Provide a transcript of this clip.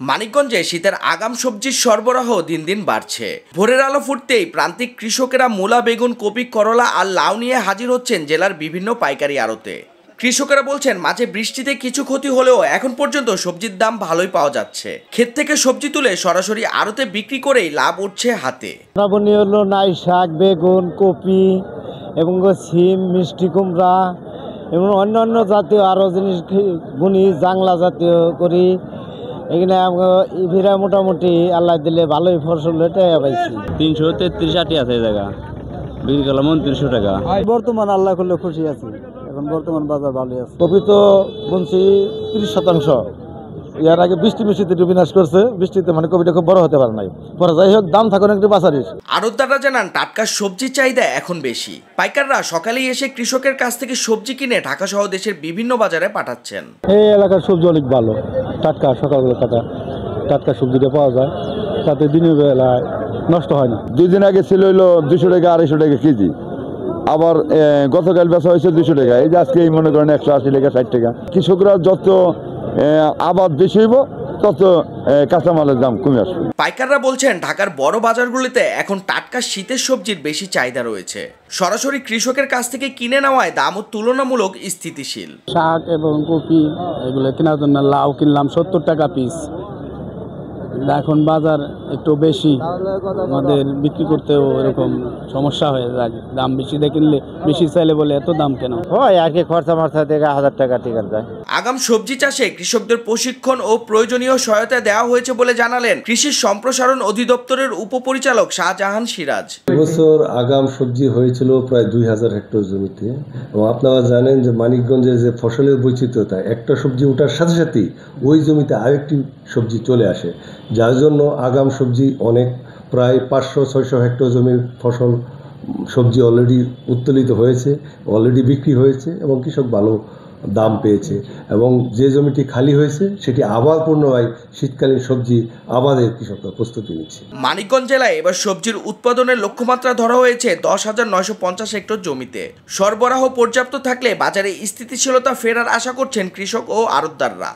মানিকগঞ্জে শীতের আগাম সবজির সরবরাহ দিন দিন বাড়ছে। ভোরের আলো ফুটতেই প্রান্তিক কৃষকেরা মূলা, বেগুন, কপি, করলা আর লাউ নিয়ে হাজির হচ্ছেন জেলার বিভিন্ন পাইকারি আড়তে। কৃষকেরা বলছেন, মাঝে বৃষ্টিতে কিছু ক্ষতি হলেও এখন পর্যন্ত সবজির দাম ভালোই পাওয়া যাচ্ছে। ক্ষেত থেকে সবজি তুলে সরাসরি আড়তে বিক্রি করেই লাভ উঠছে হাতে। হলো নাই শাক, বেগুন, কপি এবং সিম, মিষ্টি কুমড়া এবং অন্যান্য জাতীয় আরও জিনিস বুনি, জাংলা জাতীয় করি। এখানে ইভিরা মোটামুটি আল্লাহ দিলে ভালোই ফসল এটাই পাইছি। 333 আছে এই জায়গা, বিক্রি করলাম 2900 টাকা। বর্তমান আল্লাহ করলে খুশি আছি, এখন বর্তমান বাজার ভালোই আছে। কপি তো বুনছি 30%। ইয়ার আগে বৃষ্টিতে বিনাশ করছে, বৃষ্টিতে মানে কপিটা খুব বড় হতে পারে নাই। পরে যাই হোক, দাম থাকুন একটু বাজারের। আড়তদাররা জানান, টাটকা সবজির চাহিদা এখন বেশি। পাইকাররা সকালেই এসে কৃষকের কাছ থেকে সবজি কিনে ঢাকা সহ দেশের বিভিন্ন বাজারে পাঠাচ্ছেন। এই এলাকার সবজি অনেক ভালো, টাটকা, সকালবেলা টাটকা সবজিটা পাওয়া যায়, তাতে দিনের বেলায় নষ্ট হয় না। 2 দিন আগে ছিল হইলো 200 টাকা, 250 টাকা কেজি। আবার গতকাল বেচা হয়েছে 200 টাকা। এই যে আজকে মনে করেন 180 টাকা, 60 টাকা। কৃষকরা যত আবাদ বেশি হইব তত কাঁচামালের দাম কমে আসবে। পাইকাররা বলছেন, ঢাকার বড় বাজারগুলিতে এখন টাটকা শীতের সবজির বেশি চাহিদা রয়েছে। সরাসরি কৃষকের কাছ থেকে কিনে নেওয়ায় দামও তুলনামূলক স্থিতিশীল। শাক এবং কপি এগুলো কেনার জন্য লাউ কিনলাম 70 টাকা পিস। এখন বাজার একটু বেশি, আমাদের বিক্রি করতেও এরকম সমস্যা হয়ে যায়। দাম বেশি দিয়ে কিনলে, বেশি চাইলে বলে এত দাম কেন হয় আর কি, খরচা থেকে 1000 টাকা টিকার যায়। আগাম সবজি চাষে কৃষকদের প্রশিক্ষণ ও প্রয়োজনীয় সহায়তা দেওয়া হয়েছে বলে জানালেন কৃষি সম্প্রসারণ অধিদপ্তরের উপপরিচালক শাহজাহান সিরাজ। এবছর আগাম সবজি হয়েছিল প্রায় 2000 হেক্টর জমিতে। এবং আপনারা জানেন যে মানিকগঞ্জে যে ফসলের বৈচিত্র্যতা, একটা সবজি ওঠার সাথে সাথেই ওই জমিতে আরেকটি সবজি চলে আসে, যার জন্য আগাম সবজি অনেক, প্রায় 500-600 হেক্টর জমির ফসল সবজি অলরেডি উত্তোলিত হয়েছে, অলরেডি বিক্রি হয়েছে এবং কৃষক ভালো দাম পেয়েছে। এবং যে জমিটি খালি হয়েছে সেটি আবার পুনরায় শীতকালীন সবজি আবাদের কৃষকরা প্রস্তুতি নিচ্ছে। মানিকগঞ্জ জেলায় এবার সবজির উৎপাদনের লক্ষ্যমাত্রা ধরা হয়েছে 10,950 হেক্টর জমিতে। সরবরাহ পর্যাপ্ত থাকলে বাজারে স্থিতিশীলতা ফেরার আশা করছেন কৃষক ও আড়তদাররা।